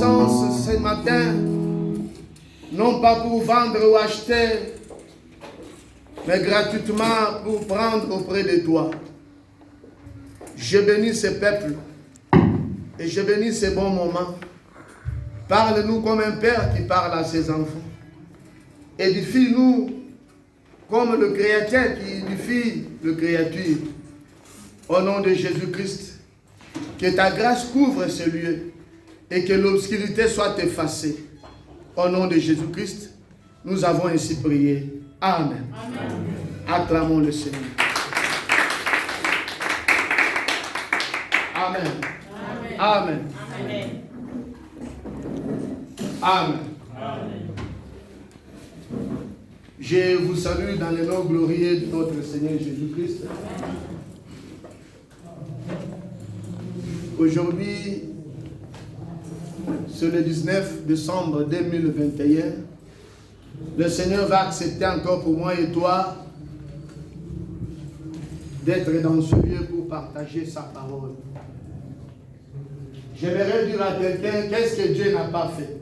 présence ce matin, non pas pour vendre ou acheter, mais gratuitement pour prendre auprès de toi. Je bénis ce peuple et je bénis ces bons moments. Parle-nous comme un père qui parle à ses enfants. Édifie-nous comme le Créateur qui édifie le créature. Au nom de Jésus-Christ, que ta grâce couvre ce lieu et que l'obscurité soit effacée. Au nom de Jésus-Christ, nous avons ainsi prié. Amen. Amen. Acclamons le Seigneur. Amen. Amen. Amen. Amen. Amen. Amen. Je vous salue dans le nom glorieux de notre Seigneur Jésus-Christ. Aujourd'hui, c'est le 19 décembre 2021. Le Seigneur va accepter encore pour moi et toi d'être dans ce lieu pour partager sa parole. J'aimerais dire à quelqu'un, qu'est-ce que Dieu n'a pas fait?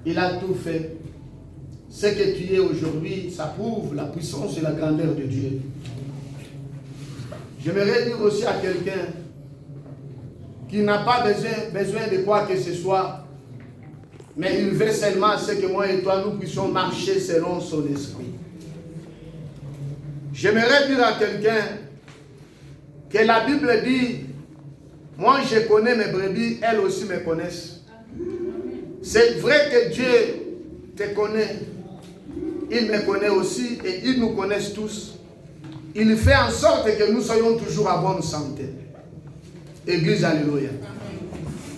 Il a tout fait. Ce que tu es aujourd'hui, ça prouve la puissance et la grandeur de Dieu. J'aimerais dire aussi à quelqu'un qui n'a pas besoin de quoi que ce soit, mais il veut seulement ce que moi et toi, nous puissions marcher selon son esprit. J'aimerais dire à quelqu'un que la Bible dit, moi je connais mes brebis, elles aussi me connaissent. C'est vrai que Dieu te connaît, il me connaît aussi et il nous connaît tous. Il fait en sorte que nous soyons toujours à bonne santé. Église, alléluia.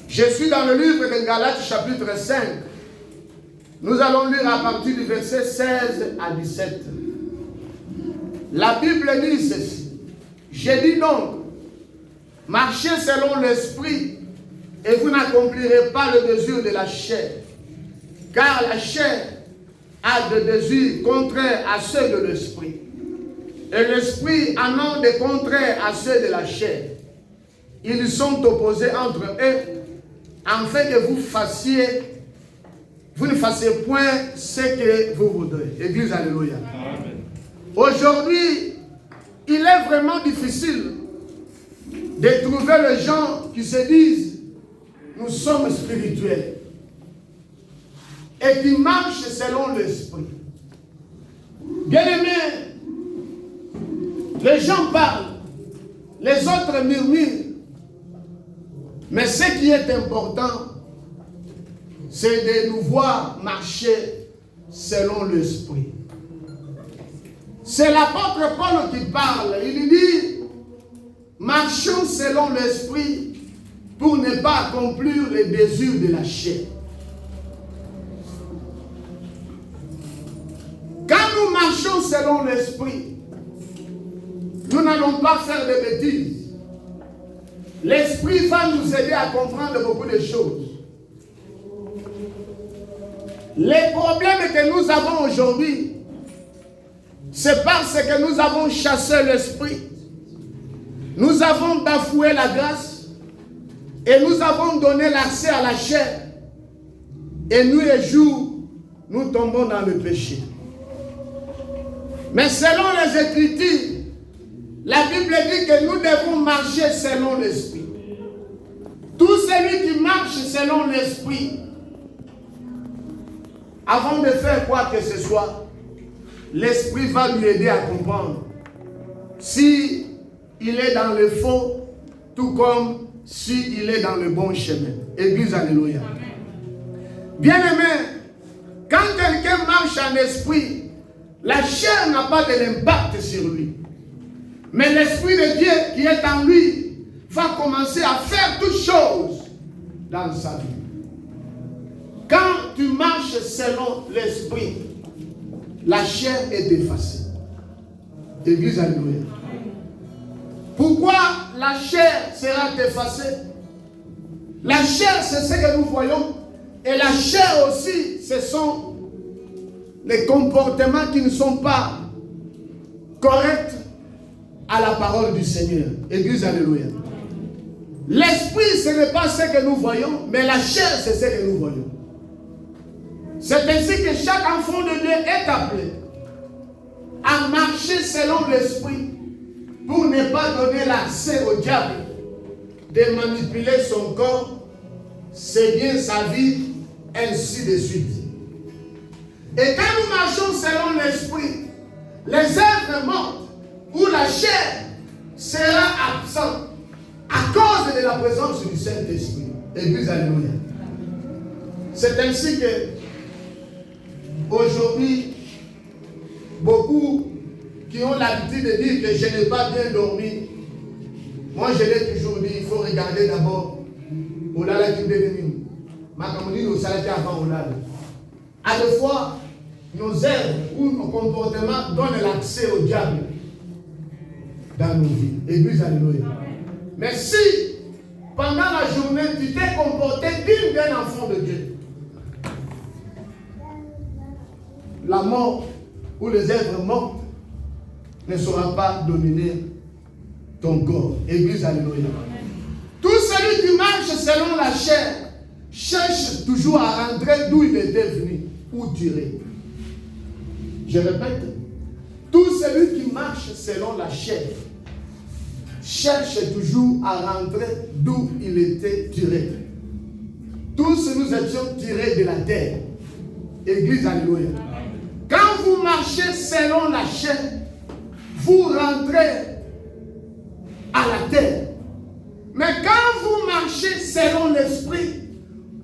Je suis dans le livre de Galates chapitre 5. Nous allons lire à partir du verset 16 à 17. La Bible dit ceci. Je dis donc, marchez selon l'esprit et vous n'accomplirez pas le désir de la chair. Car la chair a des désirs contraires à ceux de l'esprit. Et l'esprit en a des contraires à ceux de la chair. Ils sont opposés entre eux, afin que vous ne fassiez point ce que vous voudrez. Église, alléluia. Amen. Aujourd'hui, il est vraiment difficile de trouver les gens qui se disent, nous sommes spirituels, et qui marchent selon l'esprit. Bien-aimés, les gens parlent, les autres murmurent. Mais ce qui est important, c'est de nous voir marcher selon l'esprit. C'est l'apôtre Paul qui parle. Il dit, marchons selon l'esprit pour ne pas accomplir les désirs de la chair. Quand nous marchons selon l'esprit, nous n'allons pas faire de bêtises. L'esprit va nous aider à comprendre beaucoup de choses. Les problèmes que nous avons aujourd'hui, c'est parce que nous avons chassé l'esprit. Nous avons bafoué la grâce et nous avons donné l'accès à la chair. Et nuit et jour, nous tombons dans le péché. Mais selon les Écritures, la Bible dit que nous devons marcher selon l'esprit. Tout celui qui marche selon l'esprit, avant de faire quoi que ce soit, l'esprit va lui aider à comprendre si il est dans le faux, tout comme s'il est dans le bon chemin. Église, alléluia. Bien-aimé, quand quelqu'un marche en esprit, la chair n'a pas de l'impact sur lui. Mais l'Esprit de Dieu qui est en lui va commencer à faire toutes choses dans sa vie. Quand tu marches selon l'Esprit, la chair est effacée. Église, alléluia. Pourquoi la chair sera effacée? La chair, c'est ce que nous voyons. Et la chair aussi, ce sont les comportements qui ne sont pas corrects à la parole du Seigneur. Église, alléluia. L'esprit, ce n'est pas ce que nous voyons, mais la chair, c'est ce que nous voyons. C'est ainsi que chaque enfant de Dieu est appelé à marcher selon l'esprit pour ne pas donner l'accès au diable de manipuler son corps, ses biens, sa vie, ainsi de suite. Et quand nous marchons selon l'esprit, les œuvres mortes ou la chair sera absente à cause de la présence du Saint-Esprit. Église, alléluia. C'est ainsi que aujourd'hui, beaucoup qui ont l'habitude de dire que je n'ai pas bien dormi, moi je l'ai toujours dit, il faut regarder d'abord au lala qui devenu. Ma commune au salaire avant au lala. À la fois, nos œuvres ou nos comportements donnent l'accès au diable dans nos vies. Église, alléluia. Mais si, pendant la journée, tu t'es comporté digne d'un enfant de Dieu, la mort ou les œuvres mortes ne saura pas dominer ton corps. Église, alléluia. Tout celui qui marche selon la chair cherche toujours à rentrer d'où il était venu ou tirer. Je répète, tout celui qui marche selon la chair cherche toujours à rentrer d'où il était tiré. Tous nous étions tirés de la terre. Église, alléluia. Quand vous marchez selon la chair, vous rentrez à la terre. Mais quand vous marchez selon l'esprit,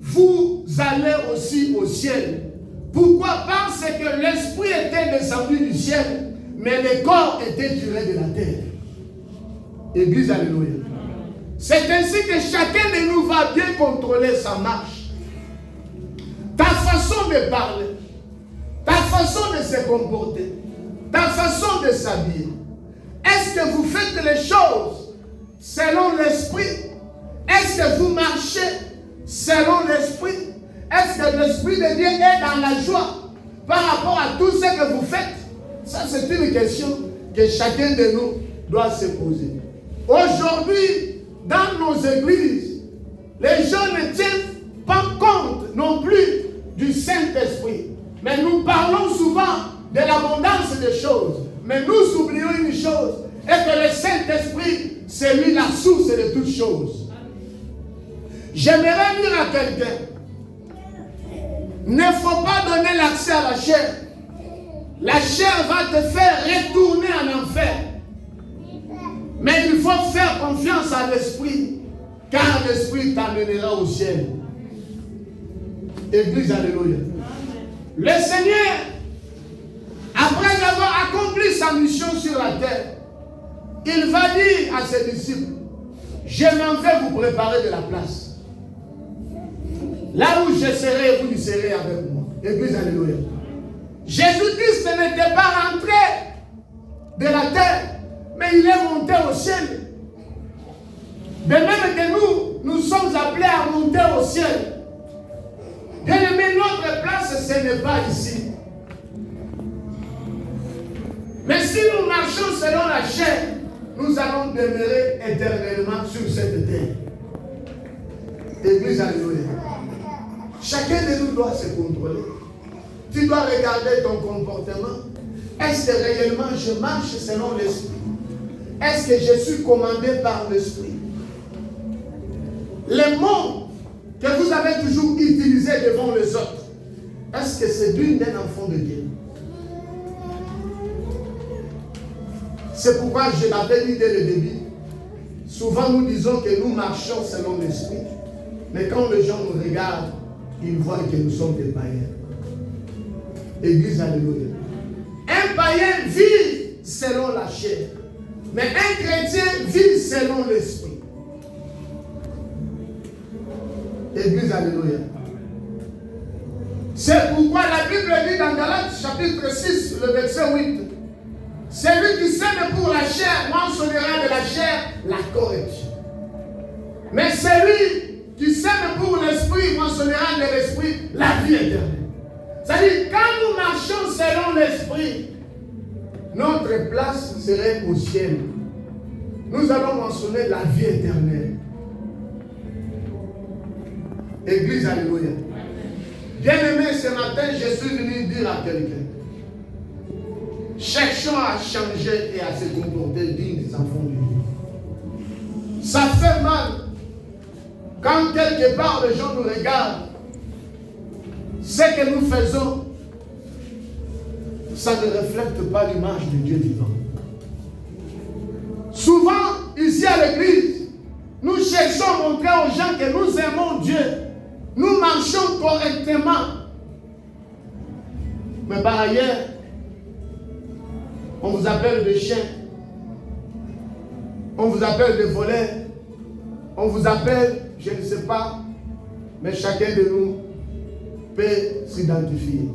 vous allez aussi au ciel. Pourquoi? Parce que l'esprit était descendu du ciel, mais le corps était tiré de la terre. Église, alléluia. C'est ainsi que chacun de nous va bien contrôler sa marche. Ta façon de parler, ta façon de se comporter, ta façon de s'habiller. Est-ce que vous faites les choses selon l'esprit? Est-ce que vous marchez selon l'esprit? Est-ce que l'esprit de Dieu est dans la joie par rapport à tout ce que vous faites? Ça, c'est une question que chacun de nous doit se poser. Aujourd'hui, dans nos églises, les gens ne tiennent pas compte non plus du Saint-Esprit. Mais nous parlons souvent de l'abondance des choses. Mais nous oublions une chose, et que le Saint-Esprit, c'est lui la source de toutes choses. J'aimerais dire à quelqu'un, ne faut pas donner l'accès à la chair. La chair va te faire retourner en enfer. Mais il faut faire confiance à l'esprit, car l'esprit t'amènera au ciel. Église, alléluia. Le Seigneur, après avoir accompli sa mission sur la terre, il va dire à ses disciples, je m'en vais vous préparer de la place. Là où je serai, vous y serez avec moi. Église, alléluia. Jésus-Christ n'était pas rentré de la terre, mais il est monté au ciel. De même que nous sommes appelés à monter au ciel. Bien-aimé, notre place, ce n'est pas ici. Mais si nous marchons selon la chair, nous allons demeurer éternellement sur cette terre. Église, alléluia. Chacun de nous doit se contrôler. Tu dois regarder ton comportement. Est-ce que réellement je marche selon l'esprit? Est-ce que je suis commandé par l'esprit? Les mots que vous avez toujours utilisés devant les autres, est-ce que c'est digne d'un enfant de Dieu? C'est pourquoi je l'avais dit dès le début. Souvent nous disons que nous marchons selon l'esprit, mais quand les gens nous regardent, ils voient que nous sommes des païens. Église, alléluia. Un païen vit selon la chair, mais un chrétien vit selon l'esprit. Église, alléluia. C'est pourquoi la Bible dit dans Galates chapitre 6, le verset 8, celui qui sème pour la chair mentionnera de la chair la corruption. Mais celui qui sème pour l'esprit mentionnera de l'esprit la vie éternelle. C'est-à-dire, quand nous marchons selon l'esprit, notre place serait au ciel. Nous allons mentionner la vie éternelle. Église, alléluia. Bien-aimé, ce matin, je suis venu dire à quelqu'un, cherchons à changer et à se comporter dignes des enfants de Dieu. Ça fait mal quand quelque part les gens nous regardent. Ce que nous faisons, ça ne reflète pas l'image de Dieu vivant. Souvent, ici à l'église, nous cherchons à montrer aux gens que nous aimons Dieu. Nous marchons correctement. Mais par ailleurs, on vous appelle des chiens. On vous appelle des voleurs. On vous appelle, je ne sais pas, mais chacun de nous peut s'identifier.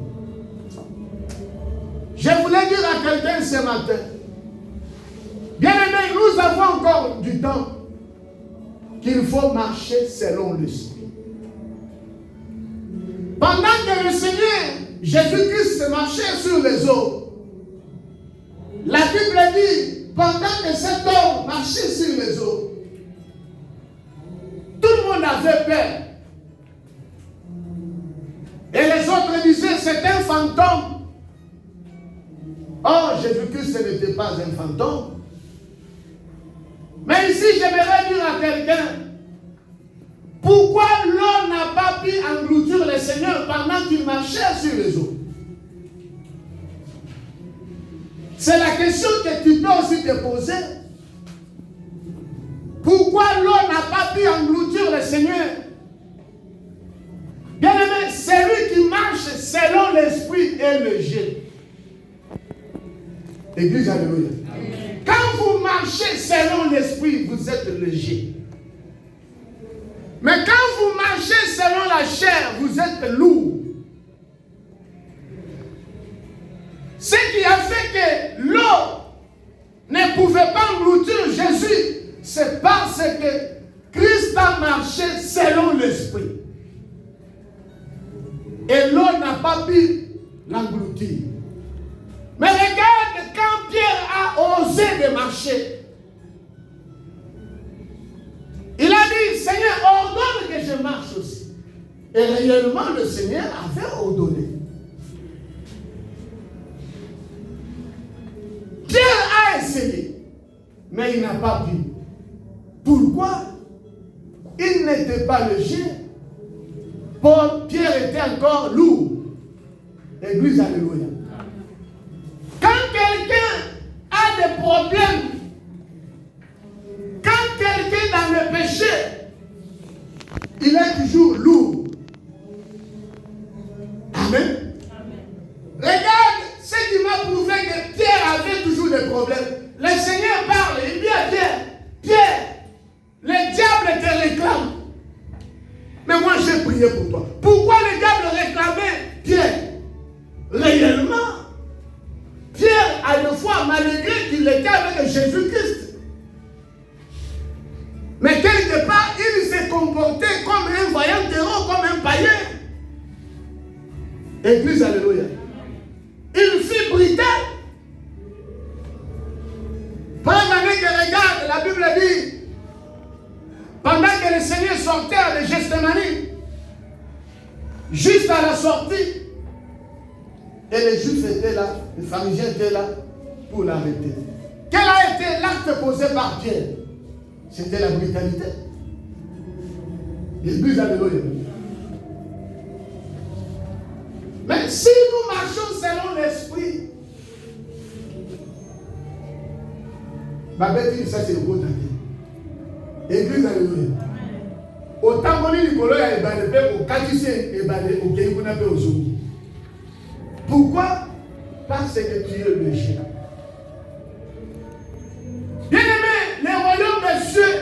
Je voulais dire à quelqu'un ce matin, bien-aimé, nous avons encore du temps qu'il faut marcher selon l'esprit. Pendant que le Seigneur Jésus-Christ marchait sur les eaux, la Bible dit, pendant que cet homme marchait sur les eaux, tout le monde avait peur. Et les autres disaient, c'est un fantôme. Or, Jésus-Christ, ce n'était pas un fantôme. Mais ici, j'aimerais dire à quelqu'un, pourquoi l'eau n'a pas pu engloutir le Seigneur pendant qu'il marchait sur les eaux? C'est la question que tu peux aussi te poser. Pourquoi l'eau n'a pas pu engloutir le Seigneur? Bien-aimé, celui qui marche selon l'esprit est léger. Église, alléluia. Quand vous marchez selon l'esprit, vous êtes léger. Mais quand vous marchez selon la chair, vous êtes lourd. Ce qui a fait que l'eau ne pouvait pas engloutir Jésus, c'est parce que Christ a marché selon l'esprit. Et l'eau n'a pas pu l'engloutir. Mais regarde, quand Pierre a osé de marcher, il a dit, Seigneur, ordonne que je marche aussi. Et réellement, le Seigneur avait ordonné. Pierre a essayé, mais il n'a pas pu. Pourquoi? Il n'était pas léger. Pierre était encore lourd. Église, alléluia. Quand quelqu'un a des problèmes, quand quelqu'un est dans le péché, il est toujours lourd. Amen. Regarde ce qui m'a prouvé que Pierre avait toujours des problèmes. Le Seigneur parle, il dit à Pierre, Pierre, le diable te réclame. Mais moi j'ai prié pour toi. Pourquoi le diable réclamait Pierre? Réellement, Pierre a une foi, malgré qu'il était avec Jésus-Christ. Mais quelque part, il s'est comporté comme un voyant terreau, comme un païen. Église, alléluia. Il fut brutal. Pendant que regarde, la Bible dit, pendant que le Seigneur sortait de Gethsémani, juste à la sortie, et les Juifs étaient là, les pharisiens étaient là pour l'arrêter. Quel a été l'acte posé par Pierre? C'était la brutalité. L'église, alléluia. Mais si nous marchons selon l'esprit, Babette dit ça c'est le beau taquet. Église, alléluia. Autant qu'on dit Nicolas, il va le faire au Katissé et au Kéikouna au Zoum. Pourquoi? Parce que tu es léger. Bien-aimé, les royaumes des cieux,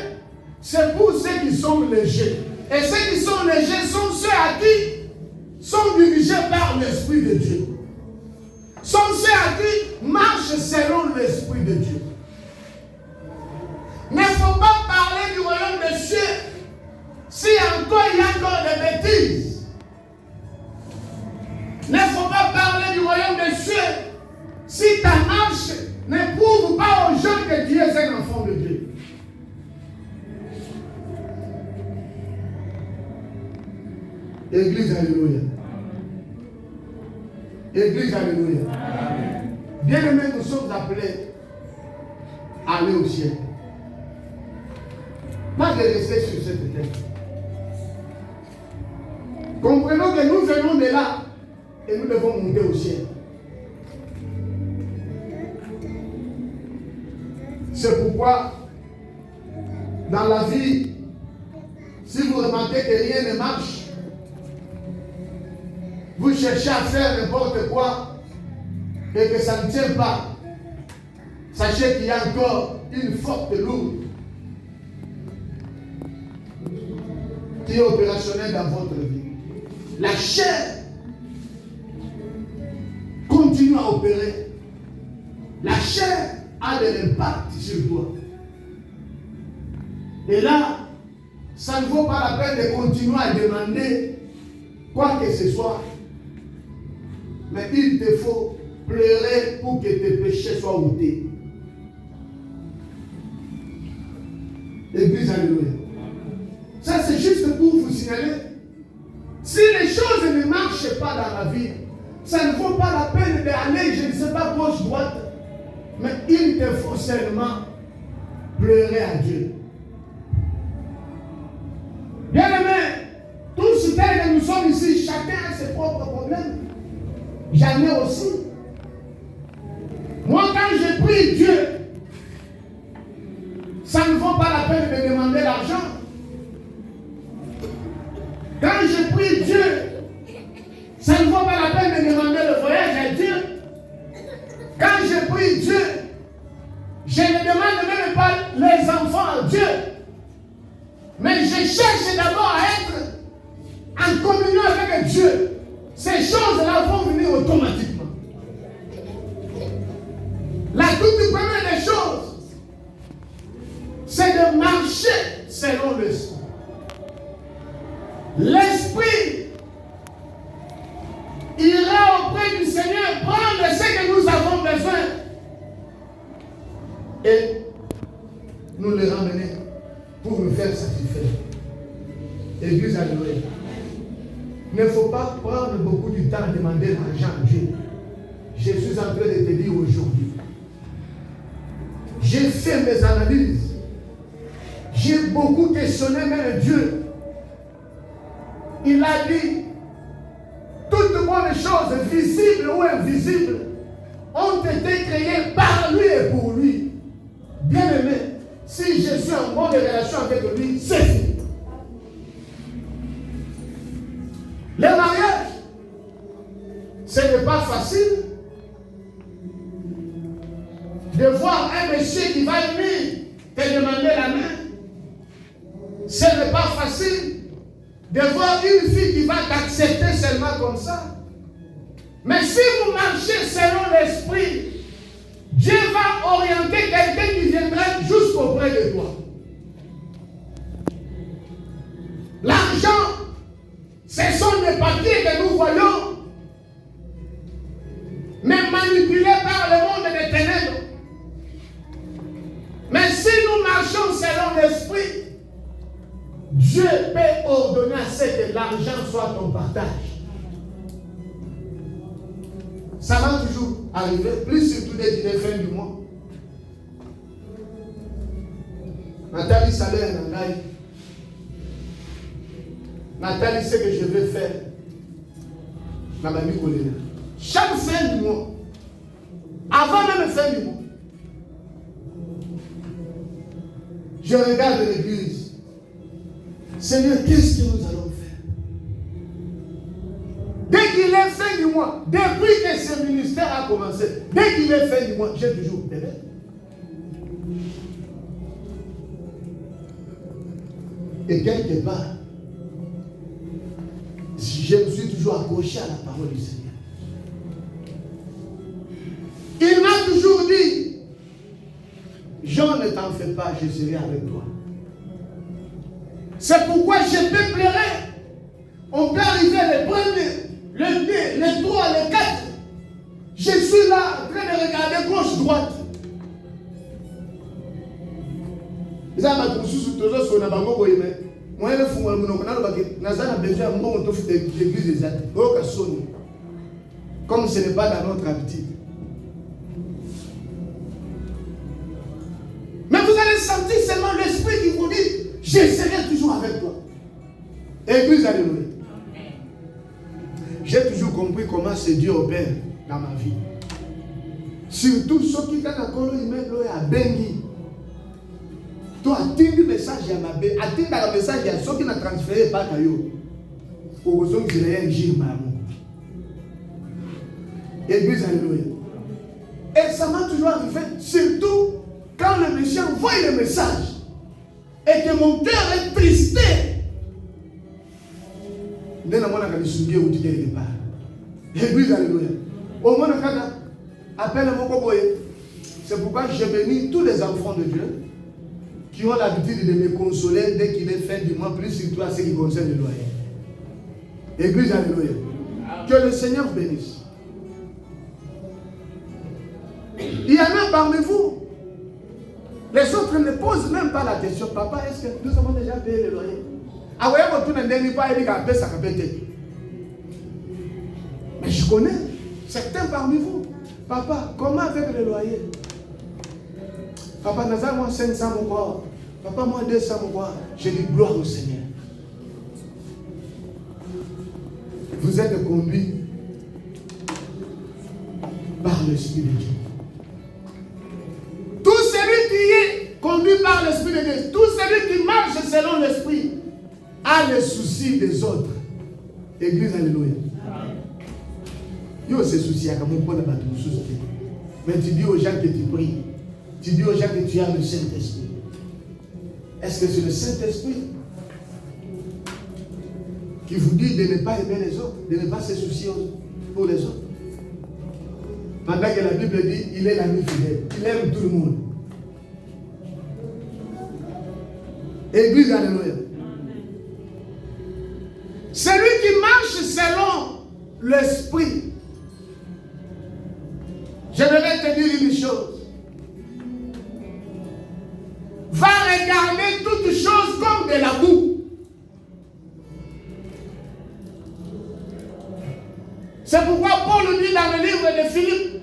c'est pour ceux qui sont légers. Et ceux qui sont légers sont ceux à qui sont dirigés par l'Esprit de Dieu. Sont ceux à qui marchent selon l'Esprit de Dieu. Il ne faut pas parler du royaume des cieux si encore il y a encore des bêtises. Il ne faut pas parler du royaume des cieux si ta marche ne prouve pas aux gens que tu es un enfant de Dieu. Église, alléluia. Église, alléluia. Bien-aimés, nous sommes appelés à aller au ciel. Pas de rester sur cette terre. Comprenons que nous venons de là et nous devons monter au ciel. C'est pourquoi, dans la vie, si vous remarquez que rien ne marche, vous cherchez à faire n'importe quoi et que ça ne tient pas, sachez qu'il y a encore une forte lourde qui est opérationnelle dans votre vie. La chair continue à opérer. La chair a de l'impact sur toi. Et là, ça ne vaut pas la peine de continuer à demander quoi que ce soit. Mais il te faut pleurer pour que tes péchés soient ôtés. Église, alléluia. Ça, c'est juste pour vous signaler. Si les choses ne marchent pas dans la vie, ça ne vaut pas la peine d'aller, je ne sais pas, gauche, droite. Mais il te faut seulement pleurer à Dieu. Bien-aimés, tous tels que nous sommes ici, chacun a ses propres problèmes. J'en ai aussi. Moi, quand je prie Dieu, ça ne vaut pas la peine de demander l'argent. Quand je prie Dieu, ça ne vaut pas la peine de demander le voyage à Dieu. Quand je prie Dieu, je ne demande même pas les enfants à Dieu. Mais je cherche d'abord à être en communion avec Dieu. Ces choses-là vont venir automatiquement. La toute première des choses, c'est de marcher selon l'esprit. L'esprit ira auprès du Seigneur prendre ce que nous avons besoin et nous les ramener pour nous faire satisfaire. Église, alléluia. Il ne faut pas prendre beaucoup de temps à demander l'argent à Dieu. Je suis en train de te dire aujourd'hui. J'ai fait mes analyses. J'ai beaucoup questionné même Dieu. Il a dit, toutes bonnes choses, visibles ou invisibles, ont été créées par lui et pour lui. Bien-aimé, si je suis en bonne relation avec lui, c'est fini. Le mariage, ce n'est pas facile de voir un monsieur qui va venir te demander la main. Ce n'est pas facile de voir une fille qui va t'accepter seulement comme ça. Mais si vous marchez selon l'esprit, Dieu va orienter quelqu'un qui viendra jusqu'auprès de toi. L'argent, ce sont des papiers que nous voyons, mais manipulés par le monde des ténèbres. Mais si nous marchons selon l'esprit, Dieu peut ordonner à ce que l'argent soit ton partage. Ça va toujours arriver, plus surtout des dîners fin du mois. Nathalie salaire Nangaï. Nathalie sait que je vais faire. Ma mamie Colina. Chaque fin du mois, avant même la fin du mois, je regarde l'église. Seigneur, qu'est-ce que nous allons faire? Dès qu'il est fin du mois, depuis que ce ministère a commencé, dès qu'il est fin du mois, j'ai toujours payé. Et quelque part, je me suis toujours accroché à la parole du Seigneur. Il m'a toujours dit, Jean, ne t'en fais pas, je serai avec toi. C'est pourquoi je peux pleurer. On peut arriver le premier, le 2, le 3, le 4. Je suis là en train de regarder gauche, droite. Moi, je suis besoin de l'église. Comme ce n'est pas dans notre habitude. Mais vous allez sentir seulement l'esprit qui vous dit, je serai toujours avec toi. Église, alléluia. J'ai toujours compris comment ce Dieu opère dans ma vie. Surtout ceux qui ont un bengi. Tu as le message à ma bé, attends le message à ceux qui n'ont transféré pas d'ailleurs. Pour ceux qui ont gir maman. Église, alléluia. Et ça m'a toujours arrivé, surtout quand le monsieur envoie le message et que mon cœur est tristé. Église, alléluia. Au moins, appelle-moi. C'est pourquoi je bénis tous les enfants de Dieu qui ont l'habitude de me consoler dès qu'il est fin du mois, plus surtout à ce qui concerne le loyer. Église, alléluia. Que le Seigneur bénisse. Il y en a parmi vous. Les autres ne posent même pas la question. Papa, est-ce que nous avons déjà payé le loyer? Ah ouais, vous ne donnez pas et vous ça mais je connais certains parmi vous. Papa, comment avec le loyer? Papa, nous avons 500 mois. Papa, moi 200 mois. Je dis gloire au Seigneur. Vous êtes conduits par l'Esprit de Dieu. Tout celui qui est conduit par l'Esprit de Dieu, tout celui qui marche selon l'Esprit, a le souci des autres. Église, alléluia. Yo, c'est souci, mais tu dis aux gens que tu pries, tu dis aux gens que tu as le Saint-Esprit. Est-ce que c'est le Saint-Esprit qui vous dit de ne pas aimer les autres, de ne pas se soucier pour les autres? Pendant que la Bible dit, il est l'ami fidèle, il aime tout le monde. Église, alléluia. Celui qui marche selon l'Esprit, je vais te dire une chose. Va regarder toutes choses comme de la boue. C'est pourquoi Paul dit dans le livre de Philippe,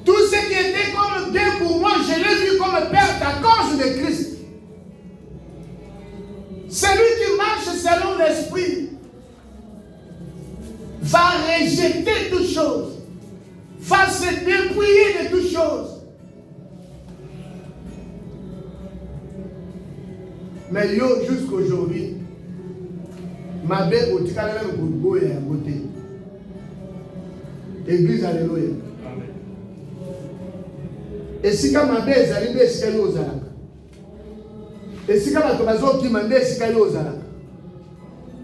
tout ce qui était comme bien pour moi, je l'ai vu comme perte à cause de Christ. Celui qui marche selon l'Esprit va rejeter toutes choses, va se dépouiller de toutes choses. Mais yo, jusqu'aujourd'hui, ma belle au Tikalem Goudbo est à côté. Église, alléluia. Et si quand ma belle est arrivée, c'est qu'elle est aux Alaka. Et si quand ma tomazo qui m'a dit, c'est qu'elle est aux Alaka.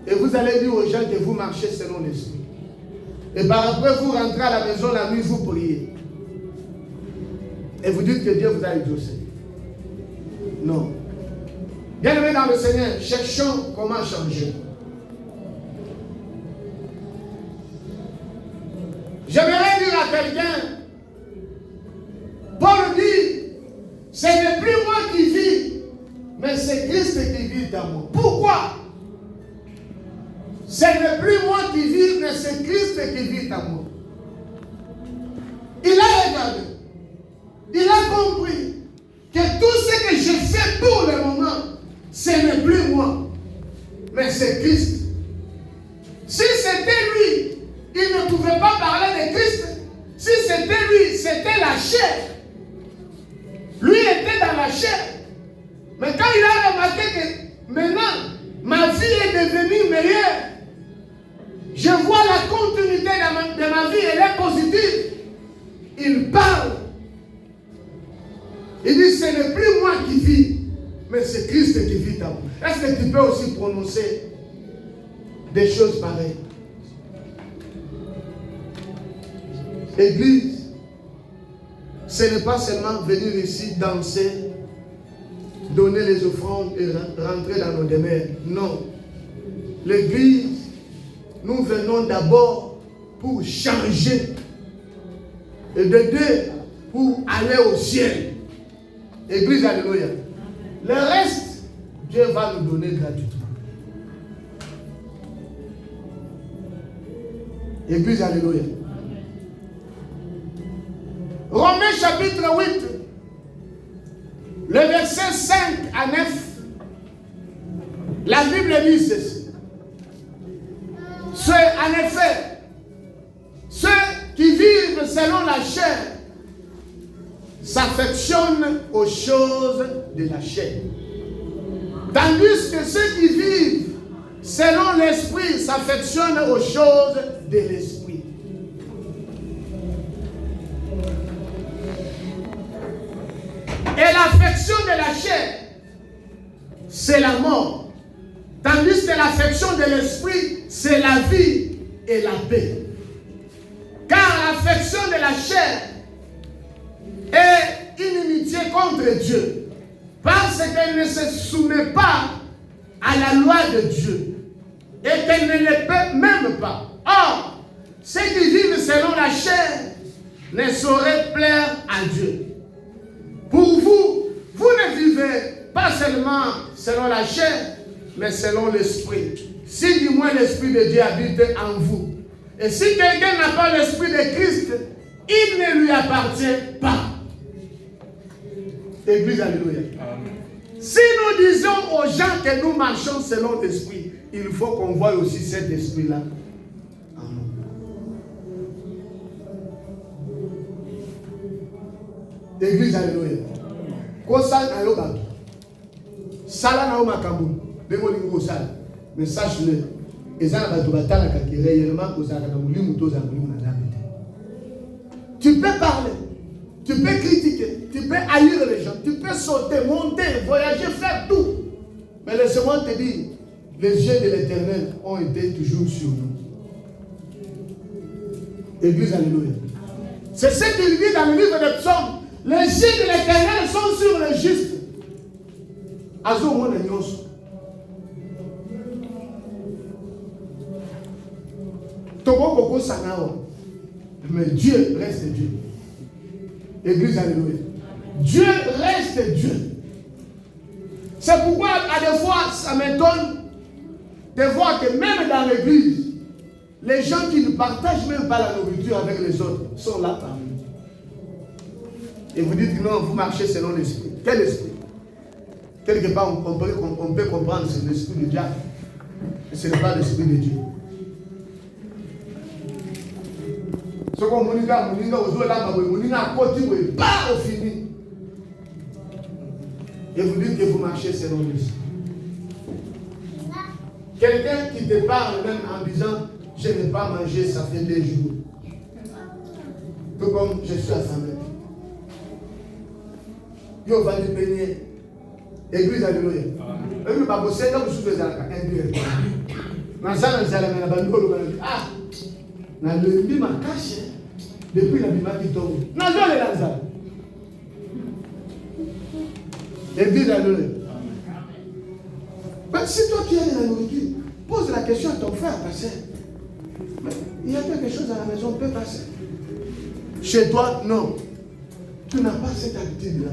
Et vous allez dire aux gens que vous marchez selon l'Esprit. Et par après, vous rentrez à la maison la nuit, vous priez. Et vous dites que Dieu vous a exaucé. Non. Bien-aimés dans le Seigneur, cherchons comment changer. J'aimerais dire à quelqu'un, Paul dit, ce n'est plus moi qui vis, mais c'est Christ qui vit en moi. Pourquoi? Ce n'est plus moi qui vis, mais c'est Christ qui vit en moi. Il a regardé. Il a compris que tout ce que je fais pour le moment, ce n'est plus moi, mais c'est Christ. Si c'était lui, il ne pouvait pas parler de Christ. Si c'était lui, c'était la chair. Lui était dans la chair. Mais quand il a remarqué que maintenant, ma vie est devenue meilleure, je vois la continuité de ma vie, elle est positive. Il parle. Il dit, ce n'est plus moi qui vis, mais c'est Christ qui vit en moi. Est-ce que tu peux aussi prononcer des choses pareilles? Église, ce n'est pas seulement venir ici danser, donner les offrandes et rentrer dans nos demeures. Non. L'église, nous venons d'abord pour changer et de deux pour aller au ciel. Église, alléluia. Le reste, Dieu va nous donner gratuitement. Église, alléluia. Romains chapitre 8, le verset 5 à 9, la Bible dit ceci. En effet, ceux qui vivent selon la chair s'affectionnent aux choses de la chair. Tandis que ceux qui vivent selon l'esprit s'affectionnent aux choses de l'esprit. Et l'affection de la chair, c'est la mort. Tandis que l'affection de l'esprit, c'est la vie et la paix. Car l'affection de la chair est inimitié contre Dieu, parce qu'elle ne se soumet pas à la loi de Dieu, et qu'elle ne le peut même pas. Or, ceux qui vivent selon la chair ne sauraient plaire à Dieu. Pour vous, vous ne vivez pas seulement selon la chair, mais selon l'esprit. Si du moins l'esprit de Dieu habite en vous. Et si quelqu'un n'a pas l'esprit de Christ, il ne lui appartient pas. Église, alléluia. Amen. Si nous disons aux gens que nous marchons selon l'esprit, il faut qu'on voie aussi cet esprit-là en nous. Église, alléluia. Kosa na yo babi. Sala na yo makambu. Bebo lingo sala. Mais sache-le. Ezana bato batalaka ki réellement kozala na mulimu toza mulimu na nzambe. Tu peux parler. Tu peux critiquer. Tu peux haïr les gens. Tu peux sauter, monter, voyager, faire tout. Mais laisse-moi te dire, les yeux de l'Éternel ont été toujours sur nous. Église, alléluia. C'est ce qu'il dit dans le livre des Psaumes. Les yeux de l'Éternel sont sur les justes. Azo mona nyonso. Togo koko sanao. Mais Dieu reste Dieu. Église, alléluia. Dieu reste Dieu. C'est pourquoi à des fois ça m'étonne de voir que même dans l'église, les gens qui ne partagent même pas la nourriture avec les autres sont là parmi nous. Et vous dites que non, vous marchez selon l'esprit. Quel esprit? Quelque part, on peut comprendre que c'est l'esprit de diable. Mais ce n'est pas l'esprit de Dieu. Ce qu'on m'a dit, pas au fini. Et vous dites que vous marchez selon l'esprit. Quelqu'un qui te parle même en disant je n'ai pas mangé, ça fait 2 jours. Tout comme je suis assemblé. Yo va du peigner. Église, alléluia. Et puis, bah, vous savez, vous souffrez dans la campagne. Dans ça, dans la ah, dans le bima caché, depuis la bima qui tombe. Dans ça. Église, alléluia. Mais si toi tu es dans la nourriture, pose la question à ton frère, passer. Il y a quelque chose à la maison, on peut passer. Chez toi, non. Tu n'as pas cette habitude-là.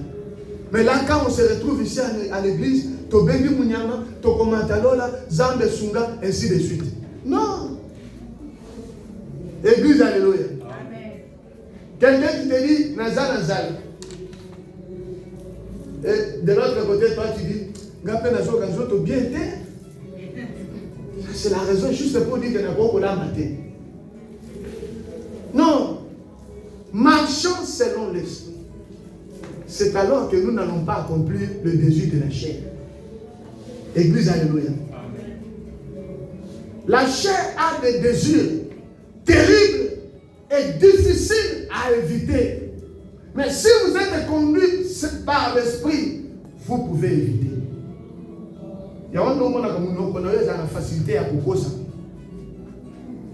Mais là, quand on se retrouve ici à l'église, tu bengi munyama, tu komantalola, zambe sunga, ainsi de suite. Non. Église, alléluia. Amen. Quelqu'un qui te dit, nazal, nazal. Et de l'autre côté, toi tu dis, gapé nazo, gazo, tu bien été. C'est la raison juste pour dire que n'a pas qu'on maté. Non. Marchons selon l'esprit. C'est alors que nous n'allons pas accomplir le désir de la chair. Église, alléluia. Amen. La chair a des désirs terribles et difficiles à éviter. Mais si vous êtes conduit par l'esprit, vous pouvez éviter. Il y a un homme qui a la facilité à pouvoir ça.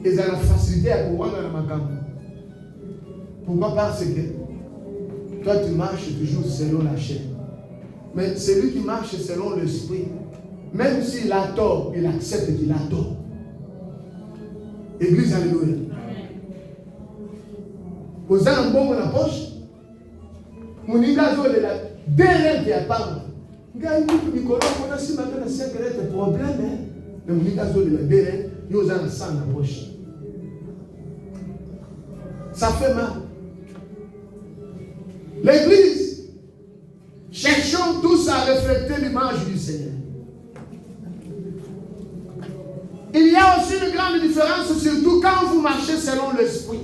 Ils ont la facilité à pouvoir dans la macam. Pourquoi? Parce que toi tu marches toujours selon la chair. Mais celui qui marche selon l'esprit, même s'il a tort, il accepte qu'il a tort. Église, alléluia. Vous avez un bon dans la poche. Moninga zo de la derrière qui apparent. Nicolas, on a si maintenant 5 problèmes. Mais on dit qu'à zone de la derrière, il y a un sang d'approche. Ça fait mal. L'église, cherchons tous à refléter l'image du Seigneur. Il y a aussi une grande différence, surtout quand vous marchez selon l'esprit.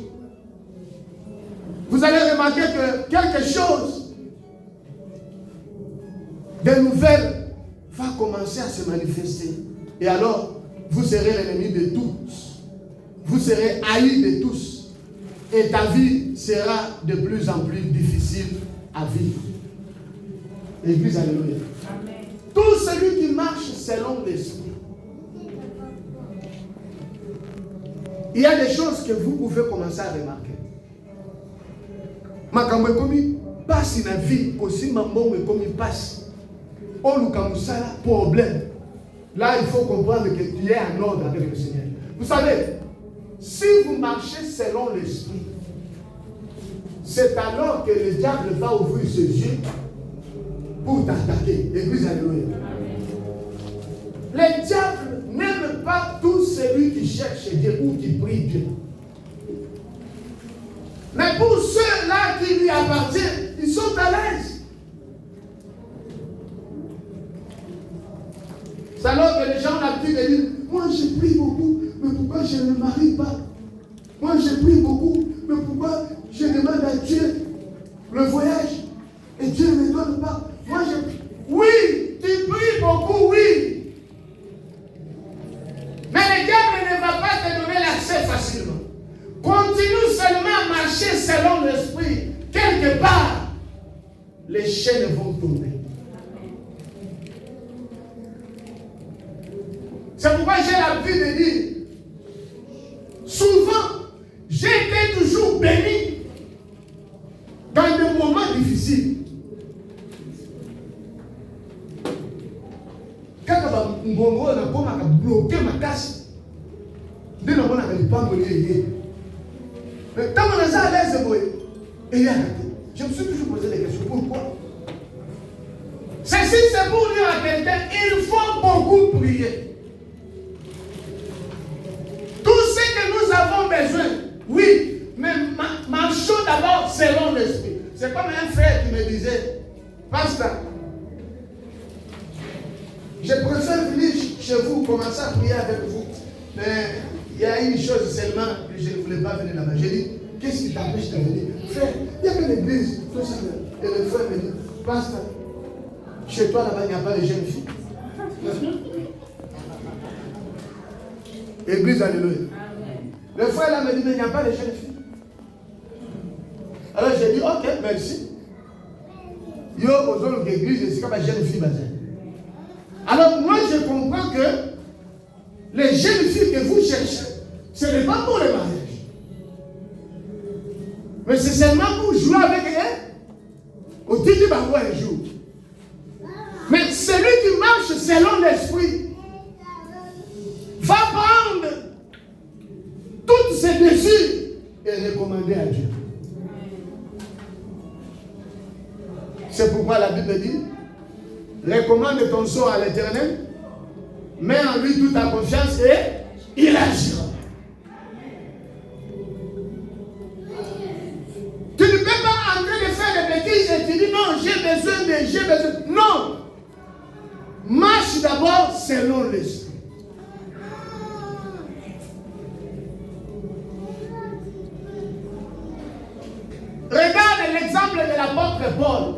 Vous allez remarquer que quelque chose de nouvel va commencer à se manifester. Et alors, vous serez l'ennemi de tous. Vous serez haï de tous. Et ta vie sera de plus en plus difficile à vivre. Église, alléluia. Amen. Tout celui qui marche selon l'esprit. Il y a des choses que vous pouvez commencer à remarquer. Makambo ekomi passe na vie aussi mambo ekomi passe. On nous comme ça problème. Là, il faut comprendre que tu es en ordre avec le Seigneur. Vous savez, si vous marchez selon l'esprit, c'est alors que le diable va ouvrir ses yeux pour t'attaquer. Église, alléluia. Le diable n'aime pas tout celui qui cherche Dieu ou qui prie Dieu. Mais pour ceux-là qui lui appartiennent, ils sont à l'aise. C'est alors que les gens ont l'habitude de dire, moi je prie beaucoup, mais pourquoi je ne me marie pas? Moi je prie beaucoup, mais pourquoi je demande à Dieu le voyage et Dieu ne me donne pas? Moi je... Oui, tu pries beaucoup, oui. Mais le diable ne va pas te donner l'accès facilement. Continue seulement à marcher selon l'esprit. Quelque part, les chaînes vont tomber. C'est pourquoi j'ai l'habitude de dire, souvent, j'ai été toujours béni dans des moments difficiles. Quand on a bloqué ma casse, je ne pas mais quand on est à l'aise, je me suis toujours posé des questions. Pourquoi? Ceci, c'est pour dire à quelqu'un, il faut beaucoup prier. Tout ce que nous avons besoin, oui, mais marchons d'abord selon l'esprit. C'est comme un frère qui me disait, pasteur, je préfère venir chez vous, commencer à prier avec vous. Mais il y a une chose seulement que je ne voulais pas venir là-bas. J'ai dit, qu'est-ce qui t'empêche de venir? Frère, il n'y a que l'église. Et le frère me dit, pasteur, chez toi là-bas, il n'y a pas de jeunes filles. Église, alléluia. Le frère là me dit, mais il n'y a pas de jeunes filles. Alors j'ai dit, ok, merci. Yo, aux autres églises, c'est comme une jeune fille. Alors moi, je comprends que les jeunes filles que vous cherchez, ce n'est pas pour le mariage. Mais c'est seulement pour jouer avec elles. Au Titi Barou un jour. Mais celui qui marche selon l'esprit va prendre toutes ses désirs et recommander à Dieu. C'est pourquoi la Bible dit, recommande ton sort à l'Éternel, mets en lui toute ta confiance et il agira. Tu ne peux pas entrer de faire des bêtises et tu dis non, j'ai besoin. Non. Marche d'abord selon l'esprit. Regarde l'exemple de l'apôtre Paul.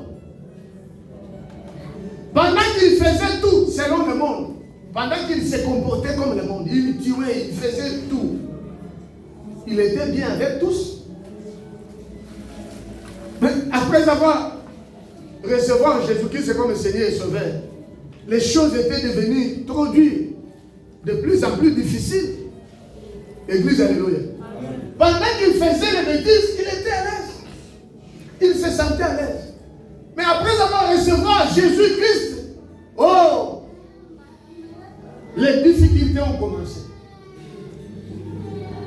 Pendant qu'il faisait tout selon le monde, pendant qu'il se comportait comme le monde, il tuait, il faisait tout, il était bien avec tous. Mais après avoir recevoir Jésus-Christ comme Seigneur et Sauveur, les choses étaient devenues trop dures, de plus en plus difficiles. Église, alléluia. Pendant qu'il faisait les bêtises, il était à l'aise. Il se sentait à l'aise. Mais après avoir recevoir Jésus-Christ, oh, les difficultés ont commencé.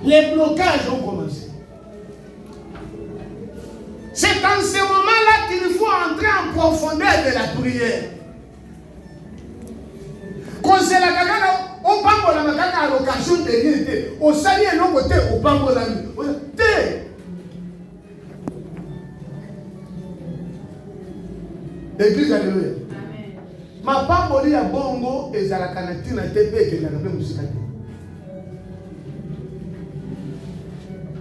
Les blocages ont commencé. C'est en ce moment-là qu'il faut entrer en profondeur de la prière. Quand c'est la caca, on parle de la caca à l'occasion de l'unité. Au salut et non côté, on parle de la nuit. Église, alléluia. Ma parole est à bongo et à la canatine à TP et à la même musique.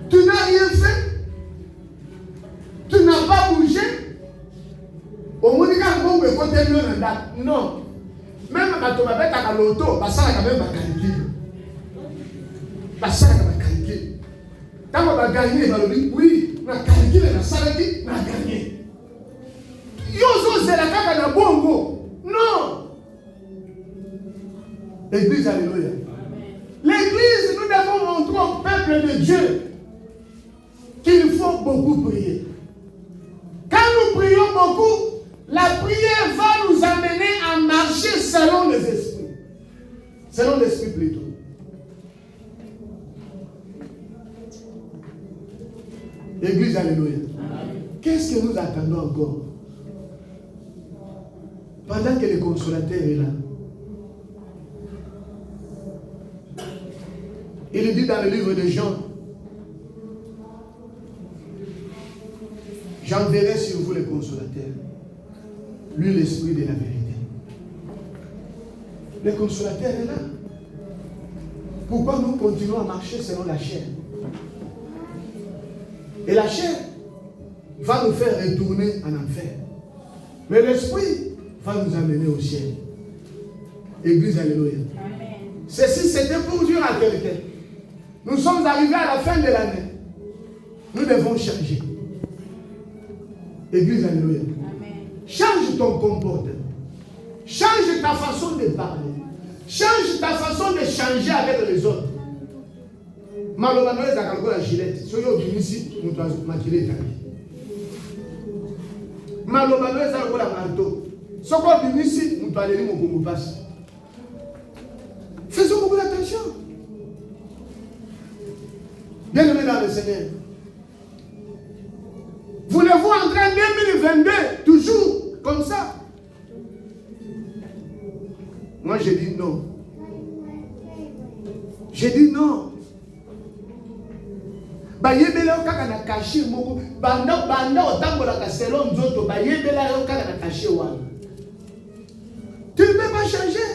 Tu n'as rien fait. Tu n'as pas bougé. Au moins, il y a côté de non. Même quand tu m'appelles à l'auto, ça va quand même calculer. Ça va calculer. Quand on va gagner, on va dire oui, on va calculer, on va gagner. Yozo, c'est la caca de bongo. Non. L'église, alléluia. L'église, nous devons montrer au peuple de Dieu qu'il faut beaucoup prier. Quand nous prions beaucoup, la prière va nous amener à marcher selon les esprits. Selon l'esprit plutôt. L'église, alléluia. Qu'est-ce que nous attendons encore? Pendant que le consolateur est là. Il dit dans le livre de Jean, j'enverrai sur vous le consolateur, lui l'esprit de la vérité. Le consolateur est là. Pourquoi nous continuons à marcher selon la chair? Et la chair va nous faire retourner en enfer. Mais l'esprit va nous amener au ciel. Église, alléluia. Ceci, c'était pour dire à quelqu'un. Nous sommes arrivés à la fin de l'année. Nous devons changer. Église, alléluia. Change ton comportement. Change ta façon de parler. Change ta façon de changer avec les autres. Malheureusement, ils ont la gilette. Si vous avez ici, nous avons maquillé. Malheureusement, ils ont la marteau. Si vous avez ici, nous avons aller au passe. Faisons beaucoup d'attention. Bien-aimés dans le Seigneur. Voulez-vous entrer en 2022 toujours comme ça? Moi, j'ai dit non. J'ai dit non. Bayebela okaka na caché moko banda otambola ka selon nzoto bayebela okaka na caché wana. Tu ne peux pas changer.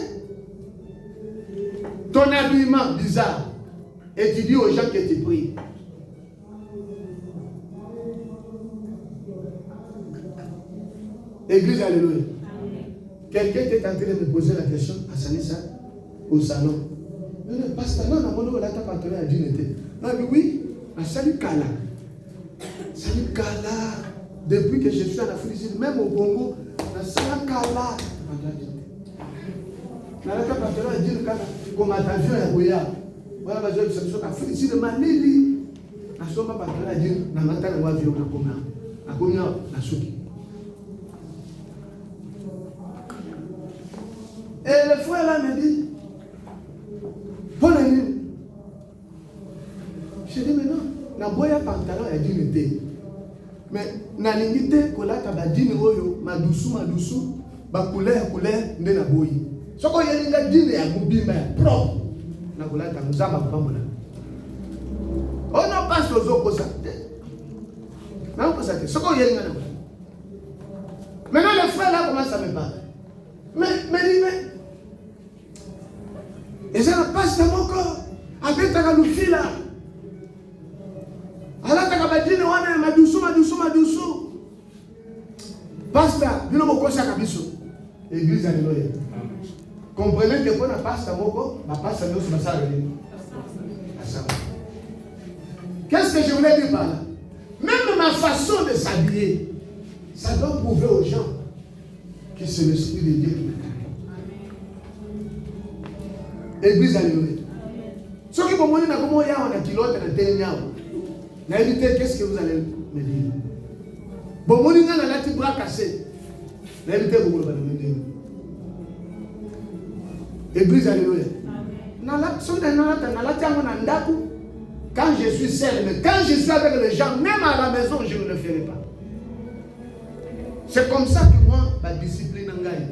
Ton habillement bizarre et tu dis aux gens que tu pries. Église, alléluia. Quelqu'un était en train de me poser la question à Sanissa au salon. Non, pasteur, non, non, là, ta partenaire a dit non, mais oui. Salut Kala. Salut Kala. Depuis que je suis en Afrique, même au Congo, salut Kala. Nalaka patron a dit Kala. Comme attention à Goya. Voilà, parce que je suis en Afrique, le Manili. La somme patron a dit Namata na wavi na komia. Na komia na suki. Et le frère là me dit, bonne nuit. Je dis, mais non, na boya pantalon ya dîne te. Mais na lingite kolata ba dîne oyo madusu ba couleur nde na boyi. Soko yelinga dîne ya kubimba ya propre. Na kolata muzamba pamona. Oh non, pas ozo kosa. Na kosa te. Soko yelinga na. Maintenant le frère là commence à me parler. Mais et ça ne passe dans mon corps. Avec ta galufila. Alors ta kabadine wana madusu. Pasta, bino mokosa kabiso. Église, alléluia. Comprenez que pour la pasta moko, ma pasta nous se passe à qu'est-ce que je voulais dire par là? Même ma façon de s'habiller, ça doit prouver aux gens que c'est l'Esprit de Dieu qui me caractérise. Église, alléluia. Ce qui pour moi, c'est comment il y a un kilote dans le terrain. Qu'est-ce que vous allez me dire? Bon, mon ina na lati bras cassé. L'évité vous le dire. Église, alléluia. Quand je suis seul, mais quand je suis avec les gens, même à la maison, je ne le ferai pas. C'est comme ça que moi, ma discipline en gagne.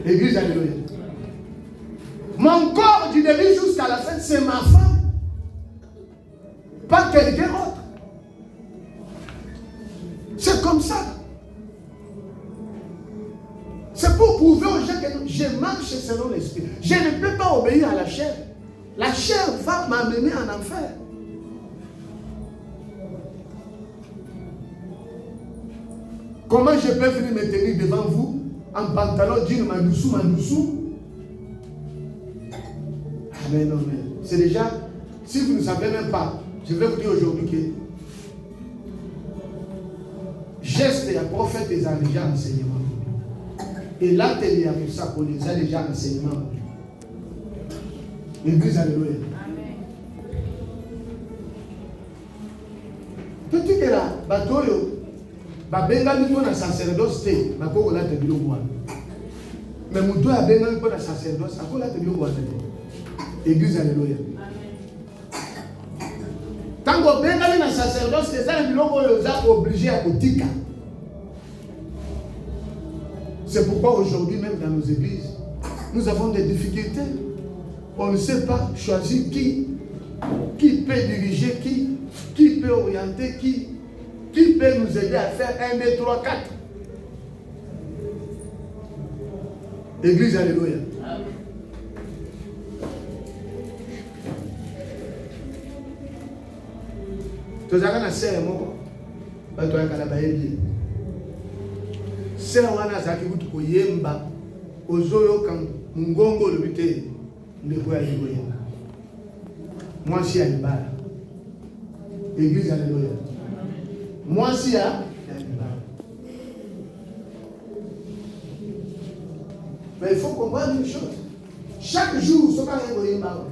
Église, alléluia. Mon corps du début jusqu'à la fin, c'est ma femme. Pas quelqu'un d'autre. C'est comme ça. C'est pour prouver aux gens que je marche selon l'esprit. Je ne peux pas obéir à la chair. La chair va m'amener en enfer. Comment je peux venir me tenir devant vous en pantalon, jean, madoussou. Amen, amen. C'est déjà, si vous ne savez même pas, je vais vous dire aujourd'hui que geste et prophète les a déjà enseignement. Et l'atelier avec ça pour les a déjà enseignement. L'église, alléluia. Tout ce que là, batoyo, babenga miko na sacerdoce te, bako la te bilo kwa. Mais muto ya benga miko na sacerdoce, akola te bilo kwa te. Église, alléluia. Tant que benga na sacerdoce, c'est ça le bilo kwa yo za obligé à kotika. C'est pourquoi aujourd'hui, même dans nos églises, nous avons des difficultés. On ne sait pas choisir qui peut diriger, qui peut orienter, qui peut nous aider à faire 1, 2, 3, 4. Église, alléluia. Tu as un sœur, moi, tu as un baby. Sœur, wana zaki butu koyemba, ozoyo kan mungongo le bité, ndeko ya liboya. Moi si à libala. Église, alléluia. Moi si à libala. Mais il faut comprendre une chose. Chaque jour, ce qu'on a koyemba,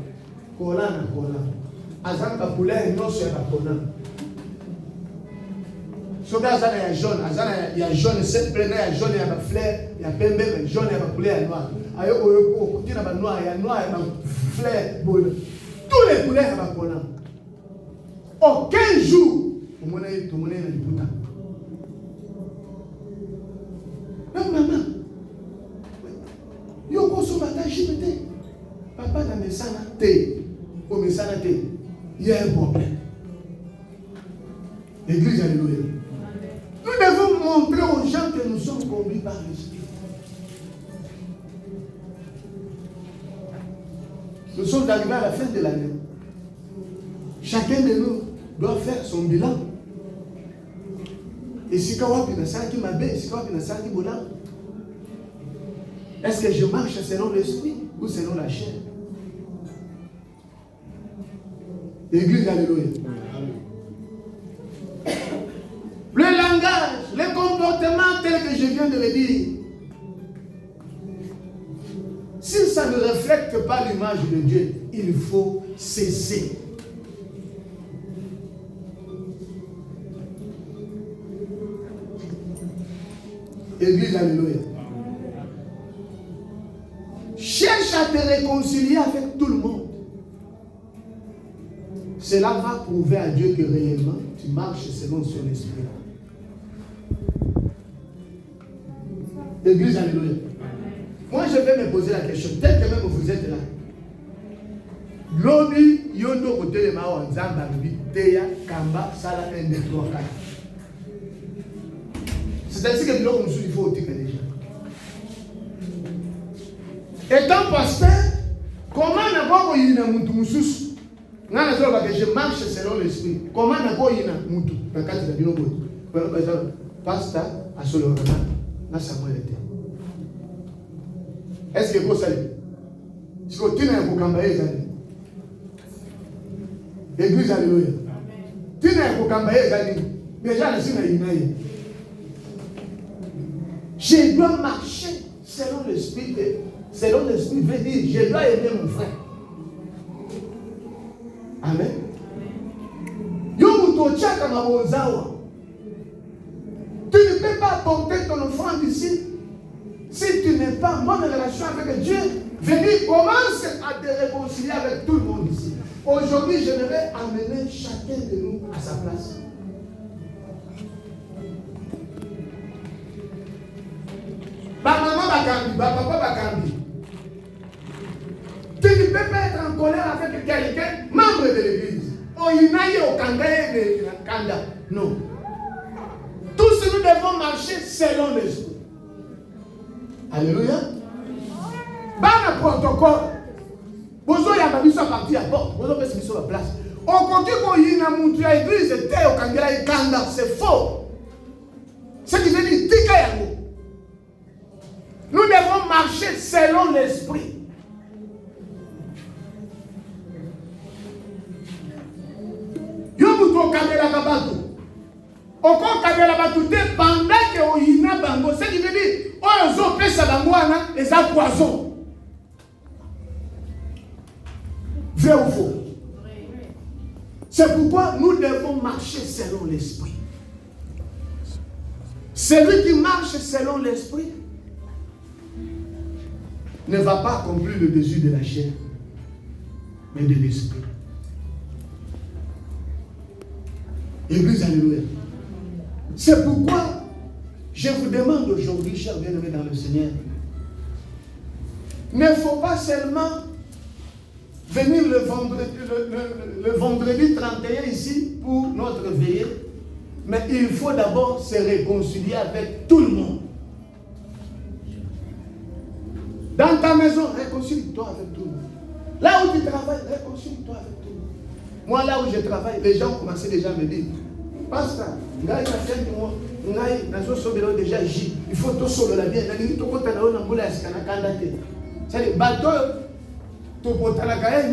kola na kola. Azanga poulet non c'est la kola. Soga azana ya jaune, azana ya jaune, c'est plein ya jaune ya ba fleur, ya pembe, jaune ya ba couleur ya noir. Ayo oyo kuti na ba noir ya fleur bol. Tous les couleurs ya ba kona. Aucun jour, tout le monde na liputa. Non maman. Yo ko so bata jibete. Papa na mesana te. O mesana te. Il y a un problème. Église, alléluia. Nous devons montrer aux gens que nous sommes conduits par l'Esprit. Nous sommes arrivés à la fin de l'année. Chacun de nous doit faire son bilan. Et si Kawapi n'a pas qui m'abaisse, si Kawapi n'a pas qui bola, est-ce que je marche selon l'Esprit ou selon la chair? Église, alléluia. Le langage, le comportement tel que je viens de le dire, si ça ne reflète pas l'image de Dieu, il faut cesser. Église, alléluia. Cherche à te réconcilier avec tout le monde. Cela va prouver à Dieu que réellement tu marches selon son esprit. Église, alléluia. Moi, je vais me poser la question, tel que même vous êtes là. Lobi, yondo côté de Mao, Zamba, Teya, Kamba, Sala, 1, 2, 3, 4. C'est-à-dire que l'homme il faut dire déjà. Étant pasteur, comment n'a pas eu une moutou je marche selon l'esprit. Comment n'a pas eu une moutou? Par exemple, pasteur, à Solomon, na Samuel était. Est-ce que vous savez? Si vous tenez un boucambaye, Église, alléluia. Tenez un boucambaye, déjà, je dois marcher selon l'esprit. Selon l'esprit veut dire, je dois aimer mon frère. Amen. Tu ne peux pas porter ton enfant d'ici si tu n'es pas en bonne relation avec Dieu. Venez, commence à te réconcilier avec tout le monde ici. Aujourd'hui, je vais amener chacun de nous à sa place. bakambi, papa bakambi. Tu ne peux pas être en colère avec quelqu'un, membre de l'église. Non. Tous nous devons marcher selon l'esprit. Alléluia. Dans le protocole, vous avez mis ça parti à porte, vous avez mis ça à la place. Au côté où il y a une église, c'est faux. Ce qui veut dire, nous devons marcher selon l'esprit. Yomuto kamera kabatu. Oko kamera batu te pendant que oyina bango, ce qui veut dire ozo pesa bango wana eza poison. Vrai ou faux? C'est pourquoi nous devons marcher selon l'esprit. Celui qui marche selon l'esprit ne va pas accomplir le désir de la chair, mais de l'esprit. Église, alléluia. C'est pourquoi je vous demande aujourd'hui, chers bien-aimés dans le Seigneur, il ne faut pas seulement venir le vendredi 31 ici pour notre veillée, mais il faut d'abord se réconcilier avec tout le monde. Dans ta maison, réconcilie-toi avec tout le monde. Là où tu travailles, réconcilie-toi avec tout le monde. Moi, là où je travaille, les gens commençaient déjà à me dire, Pasteur, il faut tout solo la bien. Il faut que tu aies un bateau, tu peux t'en aller,